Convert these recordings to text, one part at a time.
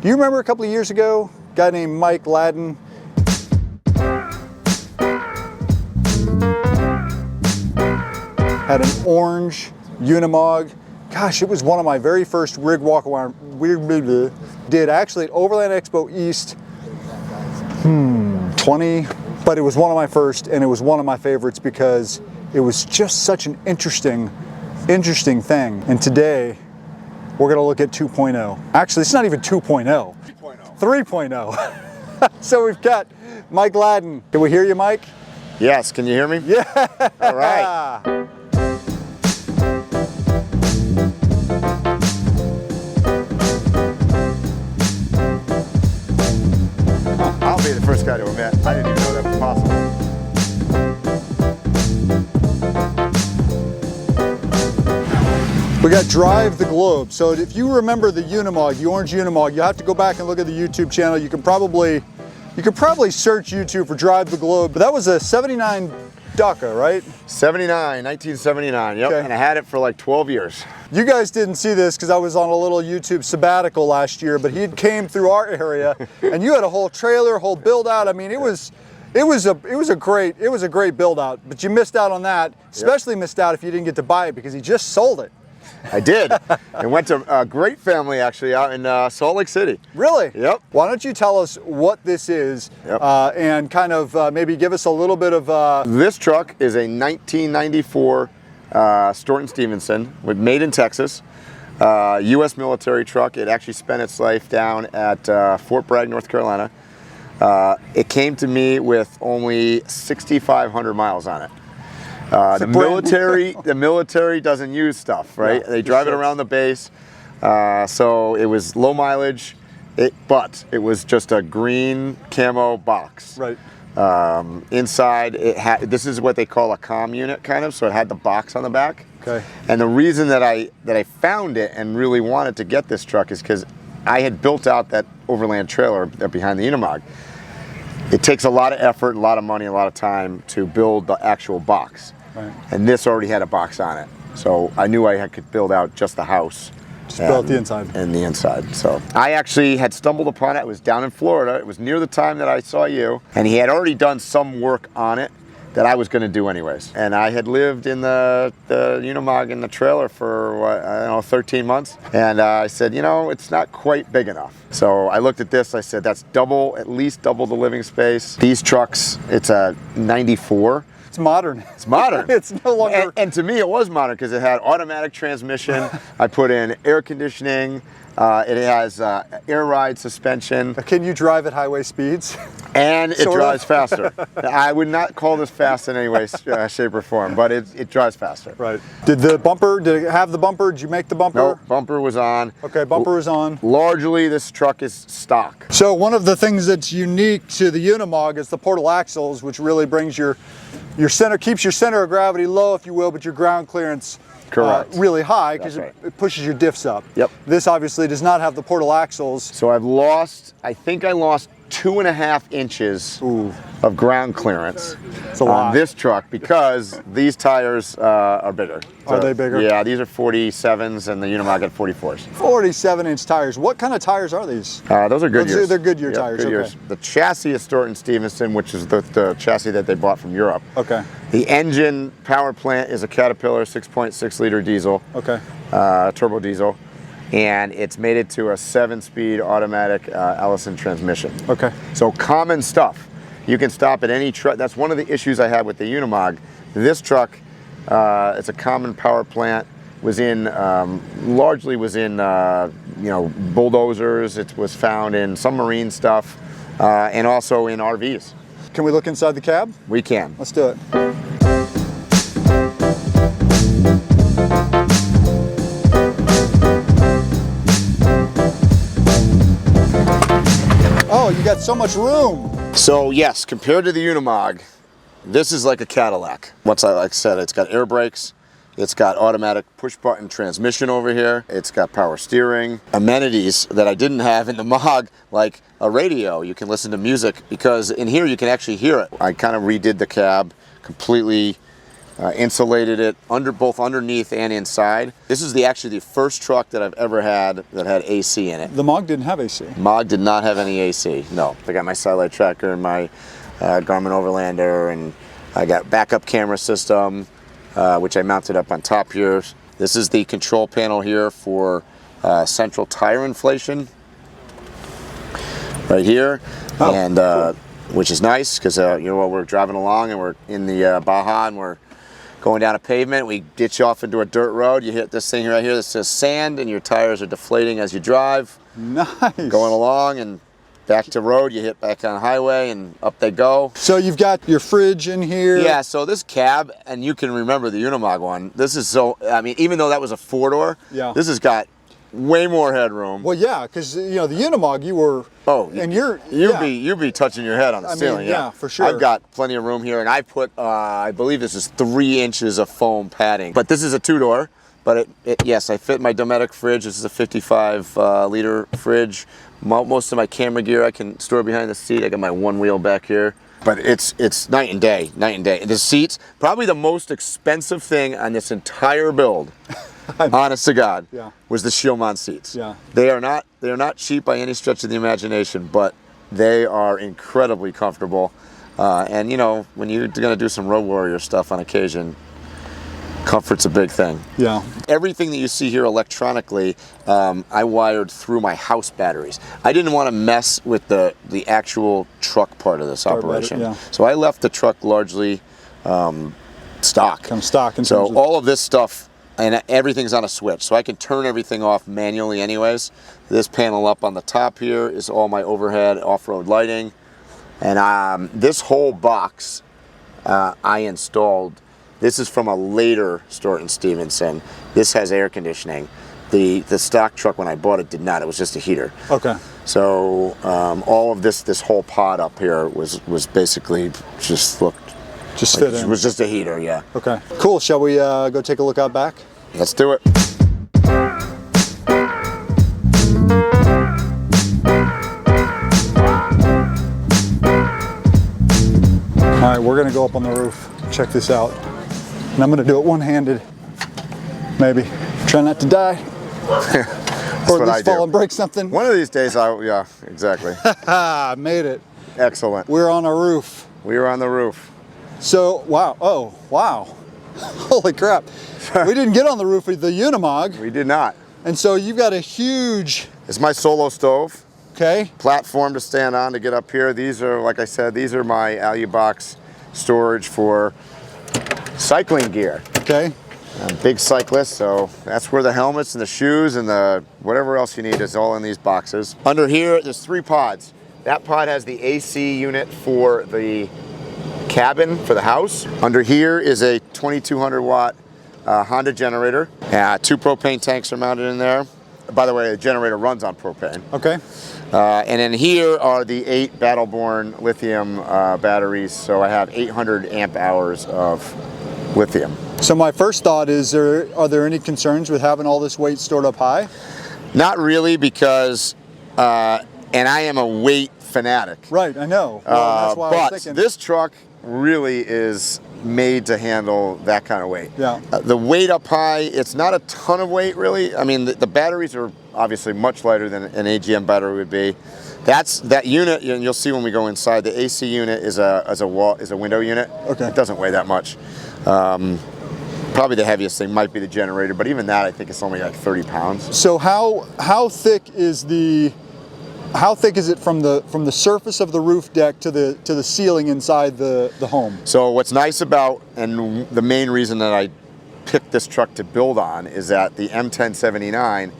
Do you remember a couple of years ago, a guy named Mike Ladden? Had an orange Unimog. Gosh, it was one of my very first rig walk around. Did actually at Overland Expo East 20, but it was one of my first, and it was one of my favorites because it was just such an interesting thing. And today we're going to look at 2.0. Actually, it's not even 2.0. 3.0. So we've got Mike Ladden. Can we hear you, Mike? Yes, can you hear me? Yeah. All right. I'll be the first guy to admit, I didn't even know that was possible. We got Drive the Globe. So if you remember the Unimog, the orange Unimog, you have to go back and look at the YouTube channel. You could probably search YouTube for Drive the Globe. But that was a 79 Baja, right? 1979, yep. Okay. And I had it for like 12 years. You guys didn't see this because I was on a little YouTube sabbatical last year, but he came through our area and you had a whole trailer, whole build out. I mean, it was a great build out, but you missed out on that. Especially missed out if you didn't get to buy it because he just sold it. I did. And went to a great family actually out in Salt Lake City. Really? Yep. Why don't you tell us what this is and kind of maybe give us a little bit of... This truck is a 1994 Stewart and Stevenson, made in Texas, U.S. military truck. It actually spent its life down at Fort Bragg, North Carolina. It came to me with only 6,500 miles on it. The military doesn't use stuff, right? Yeah, they drive it around the base. So it was low mileage, but it was just a green camo box. Right. Inside it had, this is what they call a comm unit kind of, so it had the box on the back. Okay. And the reason that I found it and really wanted to get this truck is because I had built out that Overland trailer behind the Unimog. It takes a lot of effort, a lot of money, a lot of time to build the actual box. Right. And this already had a box on it. So I knew I could build out just the house. Just build the inside. And the inside. So I actually had stumbled upon it. It was down in Florida. It was near the time that I saw you. And he had already done some work on it that I was going to do anyways. And I had lived in the Unimog in the trailer for, what, I don't know, 13 months. And I said, you know, it's not quite big enough. So I looked at this, I said, that's double, at least double the living space. These trucks, it's a 94. It's modern. It's modern. It's no longer... And to me, it was modern because it had automatic transmission. I put in air conditioning. It has air ride suspension. Can you drive at highway speeds? And it drives faster. I would not call this fast in any way, shape, or form, but it drives faster. Right. Did it have the bumper? Did you make the bumper? No, bumper was on. Okay, bumper was on. Largely, this truck is stock. So one of the things that's unique to the Unimog is the portal axles, which really brings your center, keeps your center of gravity low, if you will, but your ground clearance really high because it pushes your diffs up. Yep. This obviously does not have the portal axles. So I think I lost 2.5 inches of ground clearance on this truck because these tires are bigger. Are they bigger? Yeah, these are 47s and the Unimog got 44s. 47-inch tires. What kind of tires are these? Those are Goodyears. They're Goodyear tires. Goodyears. The chassis is Stewart and Stevenson, which is the chassis that they bought from Europe. Okay. The engine power plant is a Caterpillar 6.6 liter diesel. Okay. Turbo diesel. And it's made it to a 7-speed automatic Allison transmission. Okay. So common stuff. You can stop at any truck. That's one of the issues I had with the Unimog. This truck, it's a common power plant. Largely was in bulldozers. It was found in some marine stuff, and also in RVs. Can we look inside the cab? We can. Let's do it. Oh, you got so much room. So yes, compared to the Unimog, this is like a Cadillac. Like I said, it's got air brakes, it's got automatic push button transmission over here, it's got power steering, amenities that I didn't have in the Mog, like a radio. You can listen to music because in here you can actually hear it. I kind of redid the cab, completely insulated it both underneath and inside. This is actually the first truck that I've ever had that had AC in it. The Mog didn't have AC. Mog did not have any AC, no. I got my satellite tracker and my Garmin Overlander, and I got backup camera system, which I mounted up on top here. This is the control panel here for central tire inflation, right here, and cool. which is nice because you know, while we're driving along and we're in the Baja and we're going down a pavement, we ditch off into a dirt road. You hit this thing right here that says sand, and your tires are deflating as you drive. Nice. Going along and back to road, you hit back on highway and up they go. So you've got your fridge in here. Yeah, so this cab, and you can remember the Unimog one, this is so, I mean, even though that was a 4-door, yeah, this has got way more headroom. Well, yeah, because you know the Unimog, you were. Oh, and you'd be touching your head on the ceiling. Yeah, for sure. I've got plenty of room here, and I put, I believe this is 3 inches of foam padding. But this is a 2-door. But yes, I fit my Dometic fridge. This is a 55 liter fridge. Most of my camera gear I can store behind the seat. I got my 1 wheel back here. But it's night and day, night and day. The seats, probably the most expensive thing on this entire build. Honest to God, yeah, was the Shieldmon seats. Yeah, they are not cheap by any stretch of the imagination, but they are incredibly comfortable. And you know, when you're going to do some road warrior stuff on occasion, comfort's a big thing. Yeah. Everything that you see here electronically, I wired through my house batteries. I didn't want to mess with the actual truck part of this operation. Yeah. So I left the truck largely stock. Kind of stock. So all of this stuff, and everything's on a switch, so I can turn everything off manually anyways. This panel up on the top here is all my overhead off-road lighting. And this whole box I installed. This is from a later Stewart and Stevenson. This has air conditioning. The stock truck, when I bought it, did not. It was just a heater. Okay. So all of this whole pod up here was basically just looked. Just like fit in. It was just a heater, yeah. Okay. Cool. Shall we go take a look out back? Let's do it. All right, we're gonna go up on the roof. Check this out. And I'm gonna do it one-handed. Maybe. Try not to die. Or at least fall and break something. One of these days, yeah, exactly. Ha! Made it. Excellent. We're on a roof. We were on the roof. So, wow. Oh, wow. Holy crap. We didn't get on the roof of the Unimog. We did not. And so you've got a huge... It's my solo stove. Okay. Platform to stand on to get up here. These are, like I said, these are my AluBox storage for cycling gear. Okay. I'm a big cyclist, so that's where the helmets and the shoes and the whatever else you need is all in these boxes. Under here, there's 3 pods. That pod has the AC unit for the cabin for the house. Under here is a 2200 watt Honda generator. 2 propane tanks are mounted in there. By the way, the generator runs on propane. Okay. And then here are the 8 Battleborn lithium batteries. So I have 800 amp hours of lithium. So my first thought is, are there any concerns with having all this weight stored up high? Not really, because, and I am a weight fanatic. Right, I know. Well, that's why I was thinking. This truck really is made to handle that kind of weight. Yeah. The weight up high, it's not a ton of weight really. I mean, the batteries are obviously much lighter than an AGM battery would be. That unit, and you'll see when we go inside, the AC unit is a window unit. Okay. It doesn't weigh that much. Probably the heaviest thing might be the generator, but even that I think it's only like 30 pounds. So how thick is it from the surface of the roof deck to the ceiling inside the home? So what's nice about, and the main reason that I picked this truck to build on, is that the M1079,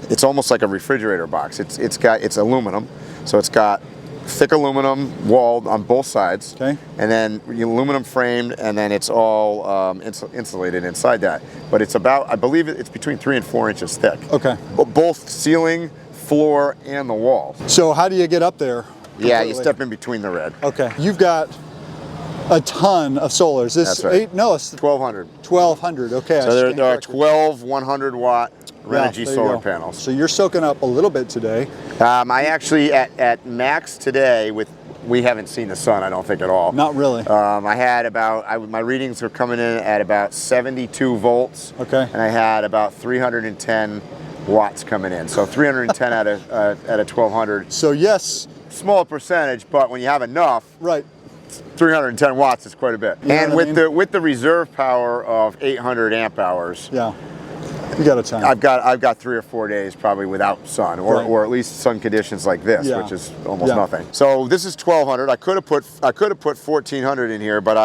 it's almost like a refrigerator box. It's aluminum, so it's got thick aluminum walled on both sides, okay, and then aluminum framed, and then it's all insulated inside that. But it's about, I believe it's between 3 and 4 inches thick. Okay. Both ceiling, floor, and the walls. So how do you get up there completely? Yeah, you step in between the red. Okay. You've got a ton of solar. Is this That's right. 8? No, it's 1200. 1200. Okay. So there are 12 100 watt Renogy solar panels. So you're soaking up a little bit today. I actually, at max today, with we haven't seen the sun, I don't think, at all. Not really. I had my readings were coming in at about 72 volts. Okay. And I had about 310 watts coming in. So 310 at a 1200. So yes. Small percentage, but when you have enough, Right. 310 watts is quite a bit. You know and what I mean? with the reserve power of 800 amp hours, Yeah. You got a ton. I've got 3 or 4 days probably without sun, or at least sun conditions like this, Yeah. which is almost nothing. So this is 1200. I could have put 1400 in here, but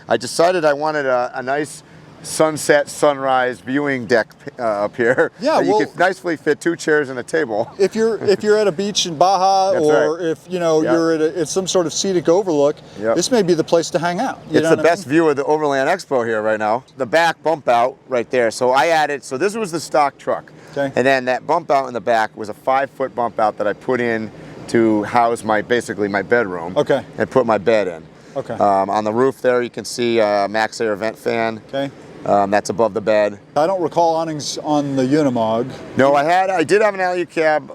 I decided I wanted a nice sunset sunrise viewing deck up here. Yeah, you could nicely fit 2 chairs and a table. If you're at a beach in Baja, That's or right. if you're at some sort of scenic overlook, this may be the place to hang out. It's the best view of the Overland Expo here right now. The back bump out right there. So I added, so this was the stock truck. Okay. And then that bump out in the back was a 5-foot bump out that I put in to house basically my bedroom. Okay. And put my bed in. Okay. On the roof there, you can see a Max Air vent fan. Okay. That's above the bed. I don't recall awnings on the Unimog. No, I did have an Alucab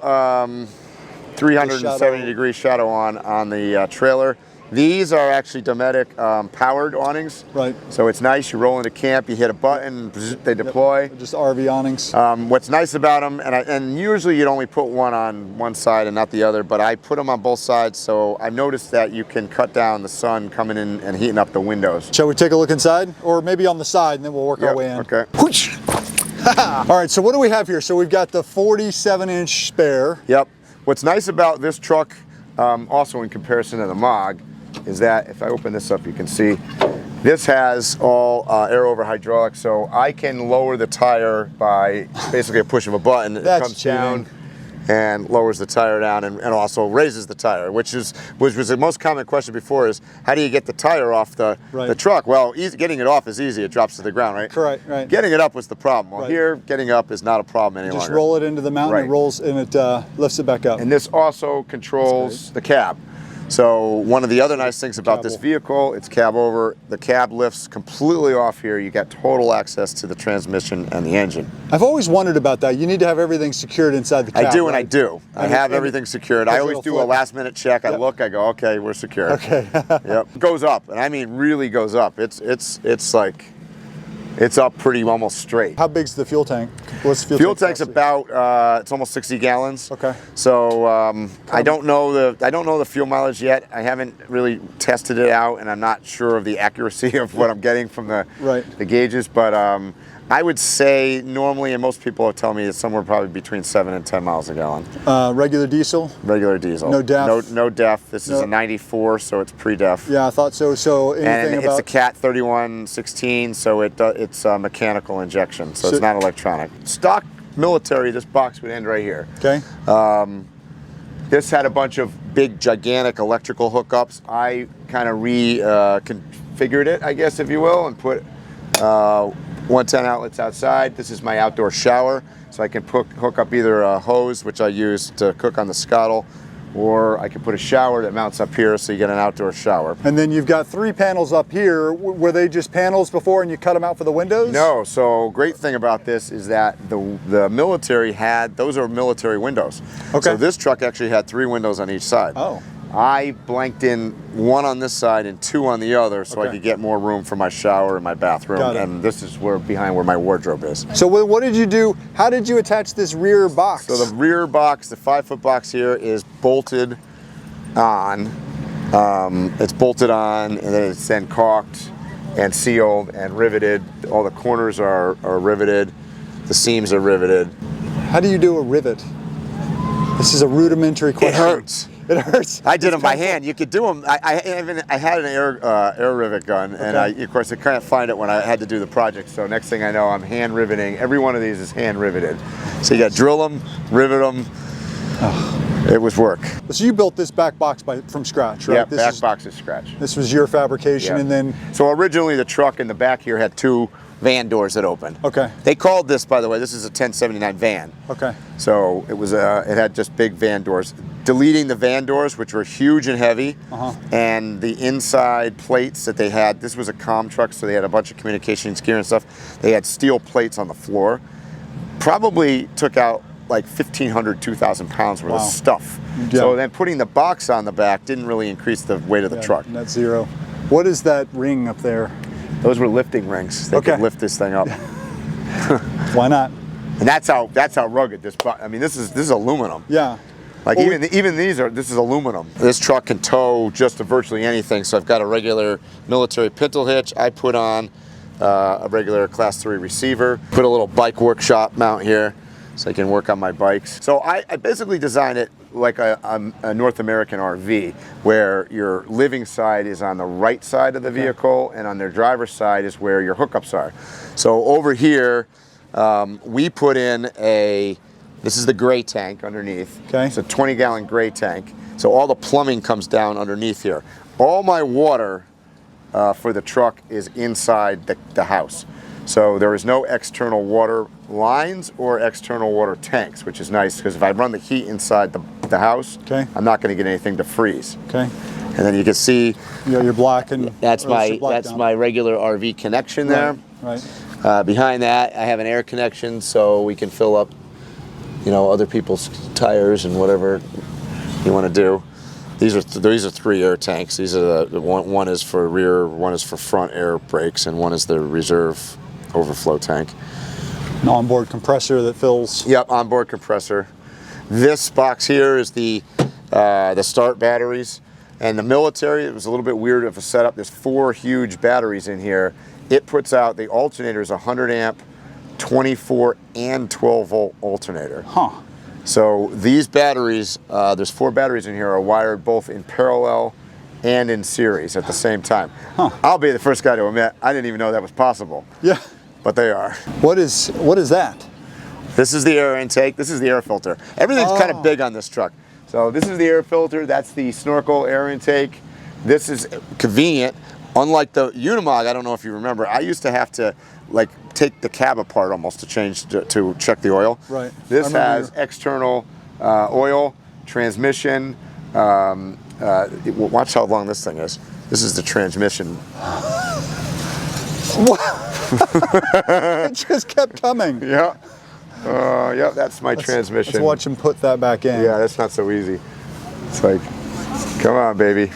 370-degree shadow on the trailer. These are actually Dometic powered awnings. Right. So it's nice. You roll into camp, you hit a button, they deploy. Yep. Just RV awnings. What's nice about them, and usually you'd only put one on one side and not the other, but I put them on both sides, so I've noticed that you can cut down the sun coming in and heating up the windows. Shall we take a look inside? Or maybe on the side, and then we'll work our way in. Okay. All right, so what do we have here? So we've got the 47-inch spare. Yep. What's nice about this truck, also in comparison to the Mog, is that if I open this up, you can see this has all air over hydraulics, so I can lower the tire by basically a push of a button. That's it comes down and lowers the tire down, and also raises the tire, which was the most common question before, is how do you get the tire off the truck? Well, getting it off is easy. It drops to the ground, right? Correct, right. Getting it up was the problem. Well, here, getting up is not a problem any longer. Just roll it into the mountain, it rolls, and it lifts it back up. And this also controls the cab. So one of the other nice things about this vehicle, it's cab over. The cab lifts completely off here. You got total access to the transmission and the engine. I've always wondered about that. You need to have everything secured inside the cab. I do, right? and I do. I have everything secured. I always do a last-minute check. I look, I go, okay, we're secure. Okay. Yep. It goes up, and I mean really goes up. It's like, it's up pretty almost straight. How big's the fuel tank? What's the fuel tank's about it's almost 60 gallons. Okay. So I don't know the fuel mileage yet. I haven't really tested it out, and I'm not sure of the accuracy of what I'm getting from the gauges. But I would say normally, and most people are telling me, it's somewhere probably between 7 and 10 miles a gallon. Regular diesel? Regular diesel. No DEF? No DEF. This is a 94, so it's pre-DEF. Yeah, I thought so. So anything and it's a Cat 3116, so it's a mechanical injection, so it's not electronic. Stock military, this box would end right here. Okay. This had a bunch of big, gigantic electrical hookups. I kind of reconfigured it, I guess, if you will, and put 110 outlets outside. This is my outdoor shower, so I can hook up either a hose, which I use to cook on the scuttle, or I can put a shower that mounts up here, so you get an outdoor shower. And then you've got 3 panels up here. Were they just panels before and you cut them out for the windows? No, so great thing about this is that the military those are military windows. Okay. So this truck actually had 3 windows on each side. Oh. I blanked in 1 on this side and 2 on the other, so I could get more room for my shower and my bathroom. And this is behind where my wardrobe is. So what did you do? How did you attach this rear box? So the rear box, the 5-foot box here, is bolted on. It's bolted on, and then it's then caulked and sealed and riveted. All the corners are riveted. The seams are riveted. How do you do a rivet? This is a rudimentary question. It hurts. It hurts. I did them by hand. You could do them. I had an air rivet gun, and of course I couldn't find it when I had to do the project. So next thing I know, I'm hand riveting. Every one of these is hand riveted. So you got to drill them, rivet them. It was work. So you built this back box from scratch, right? Yeah, back box is scratch. This was your fabrication, and then. So originally the truck in the back here had 2 van doors that open. Okay. They called this, by the way, this is a 1079 van. Okay. So it was it had just big van doors. Deleting the van doors, which were huge and heavy, and the inside plates that they had. This was a comm truck, so they had a bunch of communications gear and stuff. They had steel plates on the floor. Probably took out like 1,500, 2,000 pounds worth of stuff. Yeah. So then putting the box on the back didn't really increase the weight of the truck. Net zero. What is that ring up there? Those were lifting rings. They could lift this thing up. Why not? And that's how rugged this. I mean, this is aluminum. Yeah. Like even these this is aluminum. This truck can tow just virtually anything. So I've got a regular military pintle hitch. I put on a regular class 3 receiver. Put a little bike workshop mount here so I can work on my bikes. So I basically designed it like a North American RV, where your living side is on the right side of the vehicle, and on their driver's side is where your hookups are. So over here, we put in this is the gray tank underneath. Okay. It's a 20-gallon gray tank. So all the plumbing comes down underneath here. All my water for the truck is inside the house. So there is no external water lines or external water tanks, which is nice, because if I run the heat inside the house, I'm not going to get anything to freeze. Okay. And then you can see you're black, and that's my regular RV connection there. Right. Behind that, I have an air connection, so we can fill up, other people's tires and whatever you want to do. These are 3 air tanks. These are one is for rear, one is for front air brakes, and one is the reserve overflow tank. An onboard compressor that fills. Yep, onboard compressor. This box here is the start batteries. And the military, it was a little bit weird of a setup. There's 4 huge batteries in here. It puts out, the alternator is a 100 amp, 24 and 12 volt alternator. Huh. So these batteries, there's 4 batteries in here, are wired both in parallel and in series at the same time. Huh. I'll be the first guy to admit, I didn't even know that was possible. Yeah. But they are. What is that? This is the air intake. This is the air filter. Everything's kind of big on this truck. So this is the air filter. That's the snorkel air intake. This is convenient. Unlike the Unimog, I don't know if you remember, I used to have to take the cab apart almost to change to check the oil. Right. This has external oil, transmission. Watch how long this thing is. This is the transmission. It just kept coming. Yeah. Yeah, that's my transmission. Let's watch him put that back in. Yeah, that's not so easy. It's like, come on, baby.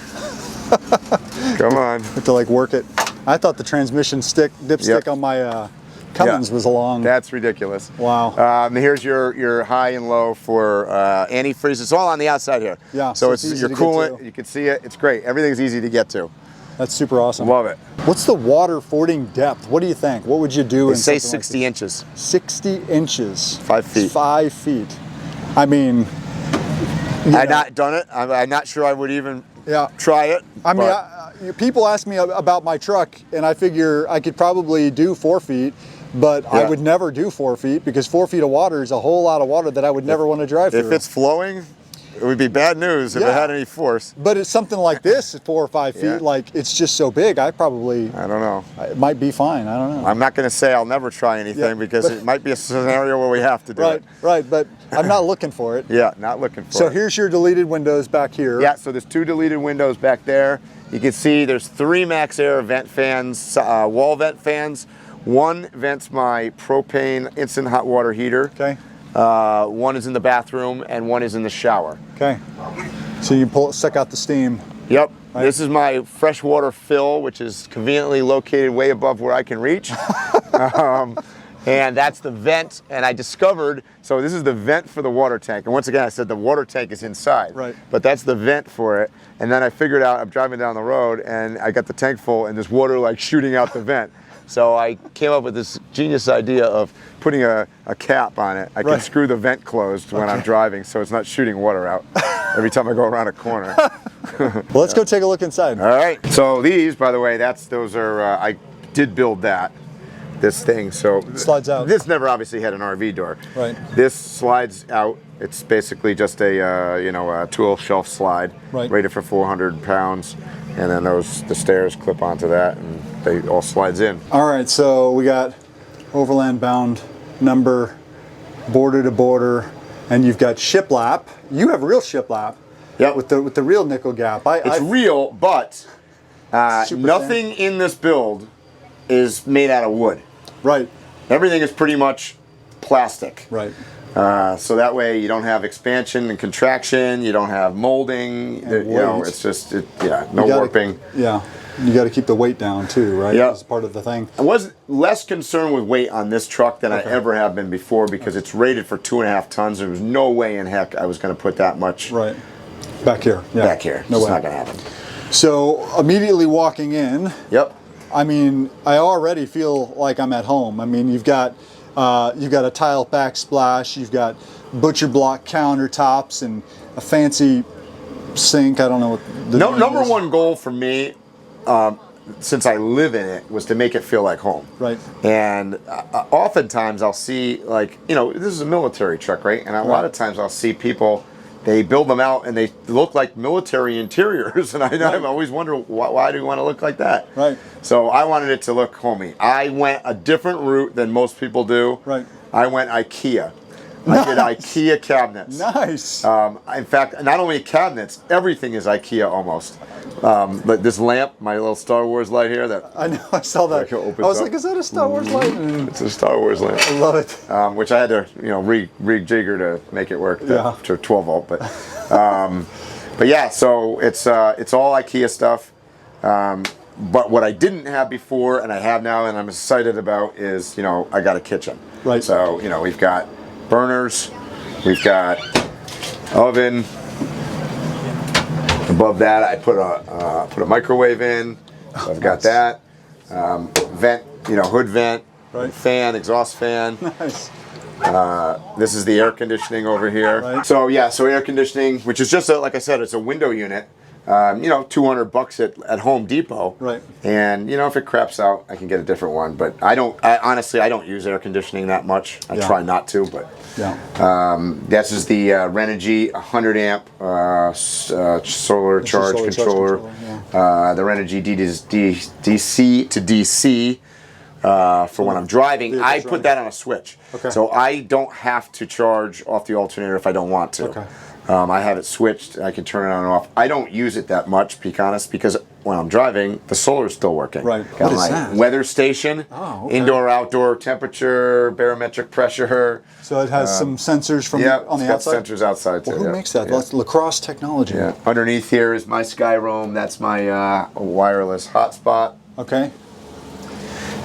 Come on. Have to work it. I thought the transmission dipstick on my Cummins was long. That's ridiculous. Wow. Here's your high and low for antifreeze. It's all on the outside here. Yeah. So it's your coolant. You can see it. It's great. Everything's easy to get to. That's super awesome. Love it. What's the water fording depth? What do you think? What would you do? They say 60 inches. 60 inches. 5 feet. 5 feet. I mean, I've not done it. I'm not sure I would even try it. I mean, people ask me about my truck, and I figure I could probably do 4 feet, but I would never do 4 feet, because 4 feet of water is a whole lot of water that I would never want to drive through. If it's flowing, it would be bad news if it had any force. But it's something like this, 4 or 5 feet, it's just so big, I don't know. It might be fine, I don't know. I'm not going to say I'll never try anything, because it might be a scenario where we have to do it. Right, but I'm not looking for it. Yeah, not looking for it. So here's your deleted windows back here. Yeah, so there's 2 deleted windows back there. You can see there's 3 Max Air vent fans, wall vent fans. One vents my propane instant hot water heater. Okay. One is in the bathroom, and one is in the shower. Okay. So you suck out the steam. Yep. Right. This is my freshwater fill, which is conveniently located way above where I can reach. And that's the vent, and I discovered, so this is the vent for the water tank. And once again, I said the water tank is inside. Right. But that's the vent for it. And then I figured out, I'm driving down the road, and I got the tank full, and there's water shooting out the vent. So I came up with this genius idea of putting a cap on it. I can screw the vent closed when I'm driving, so it's not shooting water out every time I go around a corner. Well, let's go take a look inside. All right. So these, by the way, those are, I did build this thing. So it slides out. This never obviously had an RV door. Right. This slides out. It's basically just a tool shelf slide, rated for 400 pounds, and then the stairs clip onto that, and they all slides in. All right, so we got Overland bound number, border to border, and you've got shiplap. You have real shiplap. Yep. With the real nickel gap. It's real, but nothing in this build is made out of wood. Right. Everything is pretty much plastic. Right. So that way you don't have expansion and contraction, you don't have molding, you know, it's just, no warping. Yeah, you got to keep the weight down too, right? Yeah. That's part of the thing. I was less concerned with weight on this truck than I ever have been before because it's rated for 2.5 tons. There was no way in heck I was going to put that much back here. Yeah. Back here. No it's way. not going to happen. So immediately walking in, Yep. I mean, I already feel like I'm at home. I mean, you've got a tile backsplash, you've got butcher block countertops, and a fancy sink. I don't know what the number one goal for me, since I live in it, was to make it feel like home. Right. And oftentimes I'll see, like, you know, this is a military truck, right? And a lot of times I'll see people, they build them out and they look like military interiors, and I always wonder why do you want to look like that? Right. So I wanted it to look homey. I went a different route than most people do. Right. I went IKEA. I did IKEA cabinets. Nice. In fact, not only cabinets, everything is IKEA almost. But this lamp, my little Star Wars light here, that I know, I saw that. I was like, is that a Star Wars light? It's a Star Wars lamp. I love it. Which I had to, you know, rejigger to make it work to 12 volt. But yeah, so it's all IKEA stuff. But what I didn't have before, and I have now, and I'm excited about, is, you know, I got a kitchen. Right. So, you know, we've got burners, we've got oven. Above that, I put a microwave in. So I've got that. Vent, you know, hood vent, fan, exhaust fan. Nice. This is the air conditioning over here. Right. So yeah, so air conditioning, which is just like I said, it's a window unit. You know, $200 at Home Depot. Right. And you know, if it craps out, I can get a different one. But honestly, I don't use air conditioning that much. I try not to, but. Yeah. This is the Renogy 100 amp solar charge controller. The Renogy DC to DC for when I'm driving. I put that on a switch. Okay. So I don't have to charge off the alternator if I don't want to. Okay. I have it switched. I can turn it on and off. I don't use it that much, to be honest, because when I'm driving, the solar is still working. Right. Got my weather station, indoor, outdoor temperature, barometric pressure. So it has some sensors from on the outside? Sensors outside too. Well, who makes that? That's Lacrosse technology. Yeah. Underneath here is my Skyroam. That's my wireless hotspot. Okay.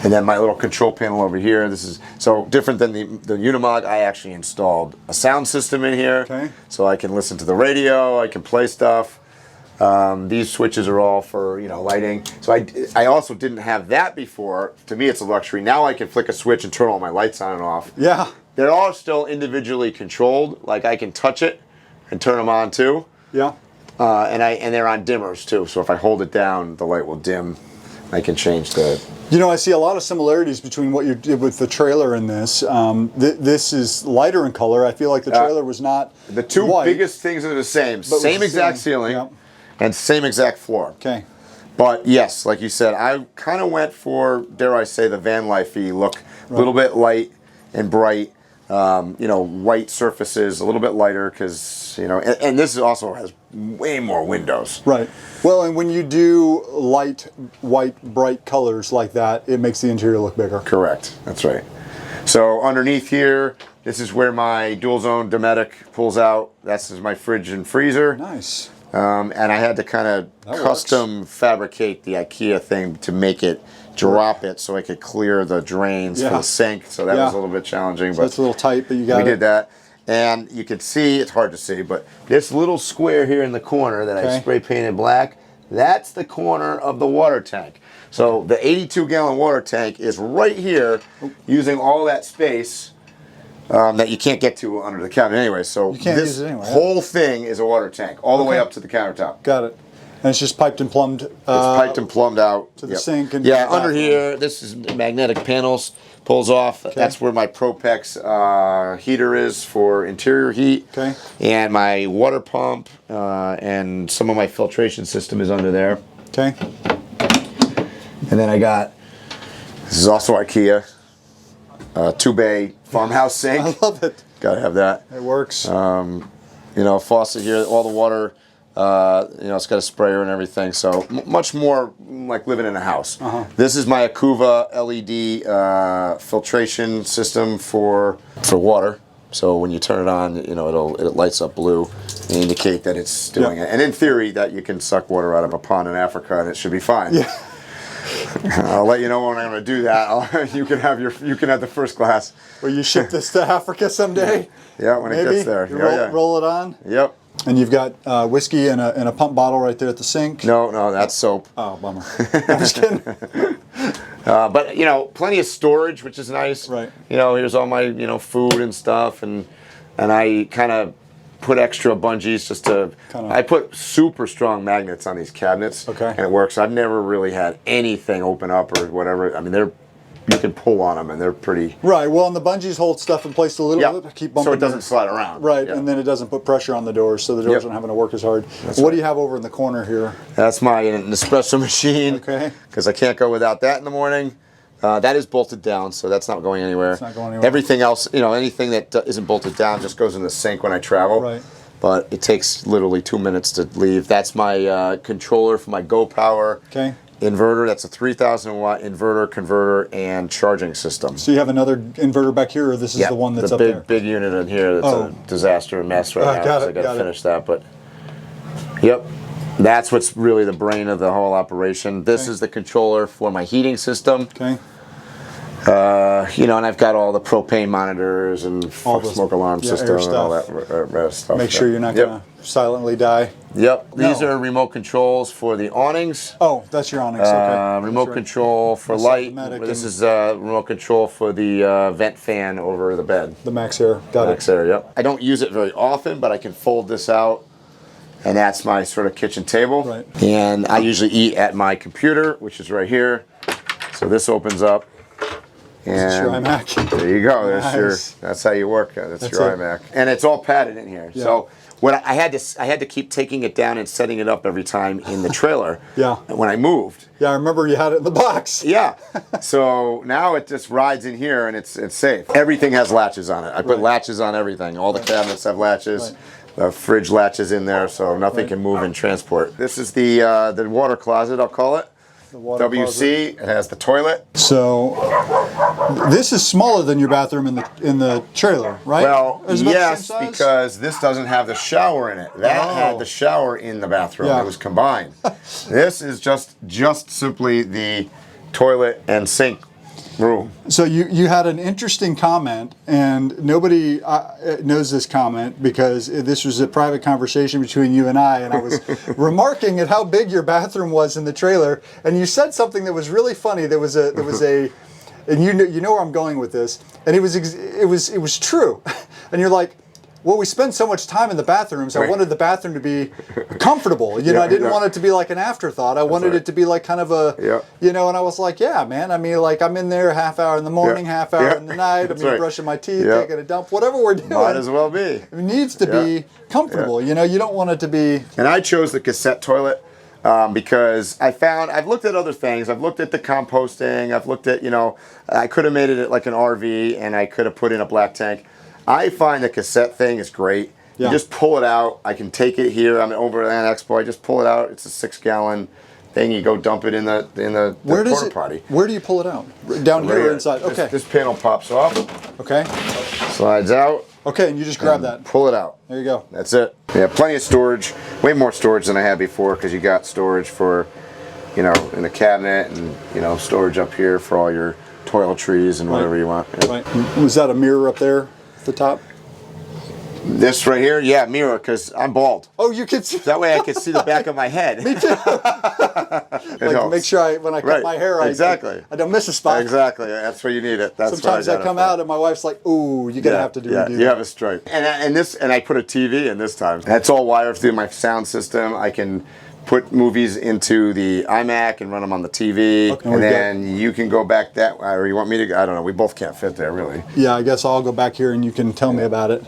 And then my little control panel over here. This is so different than the Unimog. I actually installed a sound system in here, so I can listen to the radio. I can play stuff. These switches are all for, you know, lighting. So I also didn't have that before. To me, it's a luxury. Now I can flick a switch and turn all my lights on and off. Yeah. They're all still individually controlled. Like I can touch it and turn them on too. Yeah. And they're on dimmers too. So if I hold it down, the light will dim. I can change the. You know, I see a lot of similarities between what you did with the trailer and this. This is lighter in color. I feel like the trailer was not the two white, biggest things are the same. Same exact ceiling and same exact floor. Okay. But yes, like you said, I kind of went for, dare I say, the van life-y look. A little bit light and bright. You know, white surfaces, a little bit lighter because, you know, and this also has way more windows. Right. Well, and when you do light, white, bright colors like that, it makes the interior look bigger. Correct. That's right. So underneath here, this is where my dual zone Dometic pulls out. This is my fridge and freezer. Nice. And I had to kind of custom fabricate the IKEA thing to make it drop it so I could clear the drains for the sink. So that was a little bit challenging. So but it's a little tight, but you got it. We did that. And you can see, it's hard to see, but this little square here in the corner that I spray painted black, that's the corner of the water tank. So the 82-gallon water tank is right here using all that space that you can't get to under the cabinet anyway. So this whole thing is a water tank all the way up to the countertop. Got it. And it's just piped and plumbed. It's piped and plumbed out to the sink. And under here, this is magnetic panels. Pulls off. That's where my Propex heater is for interior heat. Okay. And my water pump and some of my filtration system is under there. Okay. And then I got, this is also IKEA, 2-bay farmhouse sink. I love it. Gotta have that. It works. You know, faucet here, all the water. You know, it's got a sprayer and everything, so much more like living in a house. This is my Akuva LED filtration system for water. So when you turn it on, you know, it lights up blue and indicate that it's doing it. And in theory, that you can suck water out of a pond in Africa and it should be fine. Yeah. I'll let you know when I'm going to do that. You can have the first glass. Will you ship this to Africa someday? Yeah, when it gets there. You roll it on. Yep. And you've got whiskey in a pump bottle right there at the sink. No, that's soap. Oh, bummer. I'm just kidding. But you know, plenty of storage, which is nice. Right. You know, here's all my food and stuff, and I kind of put extra bungees just to. I put super strong magnets on these cabinets. Okay. And it works. I've never really had anything open up or whatever. I mean, you can pull on them and they're pretty. Right. Well, and the bungees hold stuff in place a little bit to keep bumping. So it doesn't slide around. Right. And then it doesn't put pressure on the doors, so the doors aren't having to work as hard. What do you have over in the corner here? That's my espresso machine. Okay. Because I can't go without that in the morning. That is bolted down, so that's not going anywhere. It's not going anywhere. Everything else, anything that isn't bolted down just goes in the sink when I travel. Right. But it takes literally 2 minutes to leave. That's my controller for my Go Power inverter. That's a 3,000 watt inverter, converter, and charging system. So you have another inverter back here, or this is the one that's up there? Big unit in here that's a disaster and mess right now. So I got to finish that. But yep. That's what's really the brain of the whole operation. This is the controller for my heating system. Okay. And I've got all the propane monitors and smoke alarm system and all that stuff. Make sure you're not going to silently die. Yep. These are remote controls for the awnings. Oh, that's your awnings. Okay. Remote control for light. This is remote control for the vent fan over the bed. The Max Air. Got it. Max Air, yep. I don't use it very often, but I can fold this out. And that's my sort of kitchen table. Right. And I usually eat at my computer, which is right here. So this opens up. And this is your iMac. There you go. That's how you work. That's your iMac. And it's all padded in here. Yeah. So I had to keep taking it down and setting it up every time in the trailer. When I moved. Yeah, I remember you had it in the box. Yeah. So now it just rides in here and it's safe. Everything has latches on it. I put latches on everything. All the cabinets have latches. Right. The fridge latches in there, so nothing can move in transport. This is the water closet, I'll call it. The water WC. Closet. It has the toilet. So this is smaller than your bathroom in the trailer, right? Well, yes, because this doesn't have the shower in it. That had the shower in the bathroom. It was combined. This is just simply the toilet and sink room. So you had an interesting comment, and nobody knows this comment because this was a private conversation between you and I was remarking at how big your bathroom was in the trailer, and you said something that was really funny. There was a and you know where I'm going with this, and it was true, and you're like, well, we spend so much time in the bathrooms. I wanted the bathroom to be comfortable. I didn't want it to be like an afterthought. I wanted it to be like kind of a, and I was like, yeah, man. I mean, like I'm in there a half hour in the morning, half hour in the night. Brushing my teeth, taking a dump, whatever we're doing. Might as well be. It needs to be comfortable. You don't want it to be. And I chose the cassette toilet. Because I've looked at other things. I've looked at the composting. I've looked at, I could have made it like an RV and I could have put in a black tank. I find the cassette thing is great. You just pull it out. I can take it here. I'm at Overland Expo. I just pull it out. It's a 6-gallon thing. You go dump it in the porta potty. Where do you pull it out? Down here or inside? Okay. This panel pops off. Okay. Slides out. Okay, and you just grab that. Pull it out. There you go. That's it. Yeah, plenty of storage. Way more storage than I had before because you got storage for, in the cabinet and, storage up here for all your toiletries and whatever you want. Yeah. Right. Was that a mirror up there at the top? This right here, yeah, mirror, because I'm bald. Oh, you can see. That way I can see the back of my head. Me too. Make sure when I cut my hair, I don't miss a spot. Exactly, that's where you need it. That's sometimes I come out and my wife's like, "Ooh, you're gonna have to do that." You have a stripe. And I put a TV in this time. That's all wired through my sound system. I can put movies into the iMac and run them on the TV, and then you can go back that way, or you want me to? I don't know. We both can't fit there, really. Yeah, I guess I'll go back here and you can tell me about it.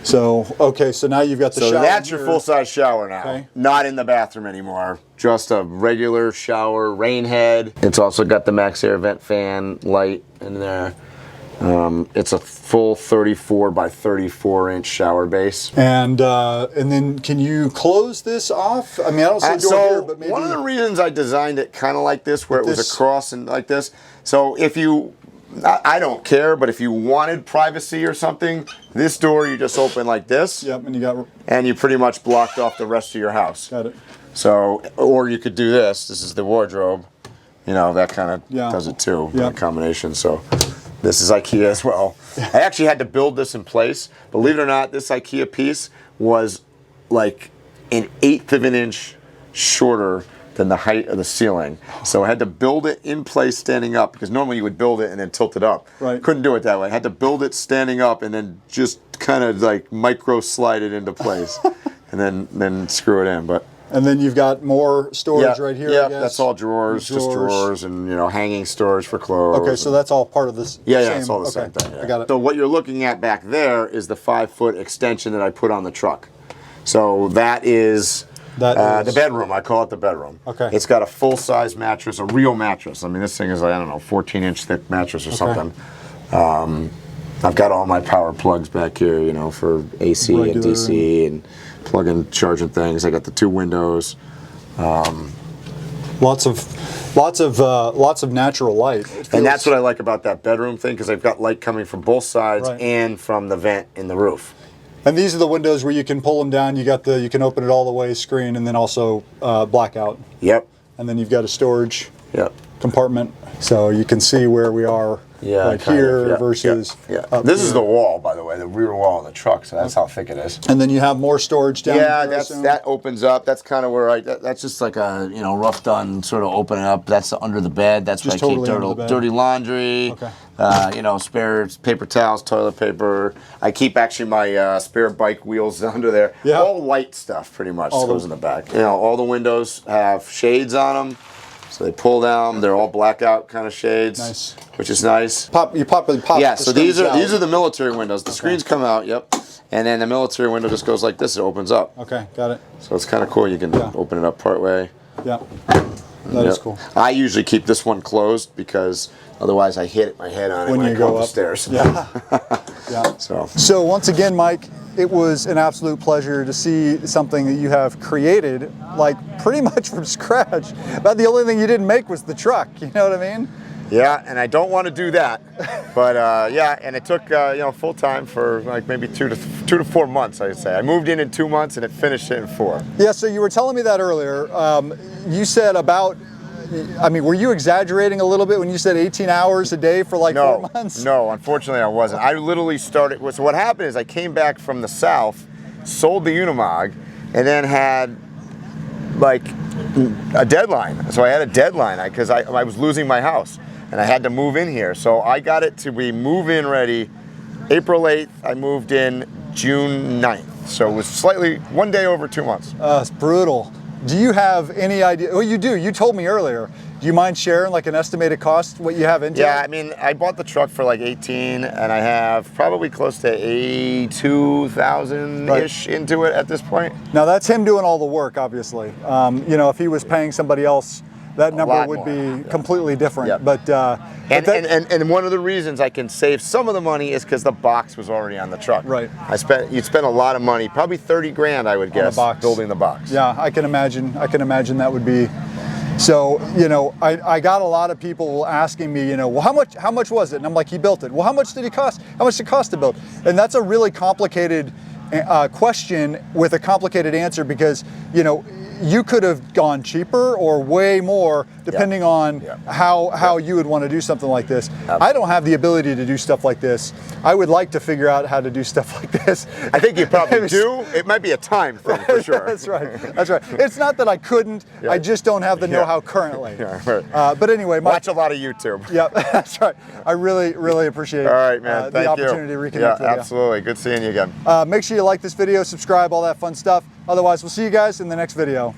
So, so now you've got the shower. So that's your full-size shower now. Okay. Not in the bathroom anymore. Just a regular shower, rain head. It's also got the Max Air vent fan light in there. It's a full 34 by 34 inch shower base. And then can you close this off? I mean, I don't see a door here, but maybe. One of the reasons I designed it kind of like this, where it was across and like this. So if you I don't care, but if you wanted privacy or something, this door you just open like this. Yep, and you got. And you pretty much blocked off the rest of your house. Got it. So, or you could do this. This is the wardrobe. You know, that kind of does it too. Yep. That combination. So, this is IKEA as well. I actually had to build this in place. Believe it or not, this IKEA piece was like an 1/8 of an inch shorter than the height of the ceiling. So I had to build it in place standing up, because normally you would build it and then tilt it up. Right. Couldn't do it that way. I had to build it standing up and then just kind of like micro slide it into place and then screw it in. But and then you've got more storage right here. Yeah, I guess. that's all drawers, just drawers, and you know, hanging storage for clothes. Okay, so that's all part of this. Yeah, it's all the same thing. Yeah. I got it. So what you're looking at back there is the 5-foot extension that I put on the truck. So that is the bedroom. I call it the bedroom. Okay. It's got a full-size mattress, a real mattress. I mean, this thing is, I don't know, 14-inch thick mattress or something. I've got all my power plugs back here, you know, for AC and DC and plug-in charging things. I got the 2 windows. Lots of natural light. And that's what I like about that bedroom thing, because I've got light coming from both sides and from the vent in the roof. And these are the windows where you can pull them down. You can open it all the way, screen, and then also blackout. Yep. And then you've got a storage compartment, so you can see where we are right here versus. Up this here. is the wall, by the way, the rear wall of the truck. So that's how thick it is. And then you have more storage down. Yeah, here, that opens up. That's kind of where that's just like a rough done sort of opening up. That's under the bed. That's where I keep dirty laundry. Okay. Spare paper towels, toilet paper. I keep actually my spare bike wheels under there. Yeah. All light stuff pretty much goes in the back. All the windows have shades on them. So they pull down. They're all blackout kind of shades. Nice. Which is nice. You pop. Yeah. So these are the military windows. The screens come out. Yep. And then the military window just goes like this. It opens up. Okay, got it. So it's kind of cool. You can open it up part way. Yeah. That is cool. I usually keep this one closed because otherwise I hit my head on it when I go up the stairs. Yeah. Yeah. So once again, Mike, it was an absolute pleasure to see something that you have created, like pretty much from scratch. But the only thing you didn't make was the truck. You know what I mean? Yeah, and I don't want to do that, but and it took full time for like maybe 2 to 4 months. I'd say I moved in 2 months and it finished in 4. Yeah. So you were telling me that earlier. You said about. I mean, were you exaggerating a little bit when you said 18 hours a day for like 4 months? No, unfortunately I wasn't. I literally started. So what happened is I came back from the south, sold the Unimog, and then had like a deadline. So I had a deadline because I was losing my house and I had to move in here. So I got it to be move-in ready April 8th. I moved in June 9th. So it was slightly 1 day over 2 months. It's brutal. Do you have any idea? Well, you do. You told me earlier. Do you mind sharing like an estimated cost, what you have into it? Yeah, I mean, I bought the truck for like 18 and I have probably close to 82,000-ish into it at this point. Now that's him doing all the work, obviously. If he was paying somebody else, that number would be completely different. Yeah. But and one of the reasons I can save some of the money is because the box was already on the truck. Right. You'd spend a lot of money, probably 30 grand, I would guess, building the box. Yeah, I can imagine. That would be. So I got a lot of people asking me, well, how much was it? And I'm like, he built it. Well, how much did it cost? How much did it cost to build? And that's a really complicated question with a complicated answer because you could have gone cheaper or way more depending on how you would want to do something like this. Absolutely. I don't have the ability to do stuff like this. I would like to figure out how to do stuff like this. I think you probably do. It might be a time thing for sure. That's right. It's not that I couldn't. I just don't have the know-how currently. But anyway, watch a lot of YouTube. Yeah, that's right. I really, really appreciate All right, man. the opportunity to reconnect with you. Absolutely. Good seeing you again. Make sure you like this video, subscribe, all that fun stuff. Otherwise, we'll see you guys in the next video.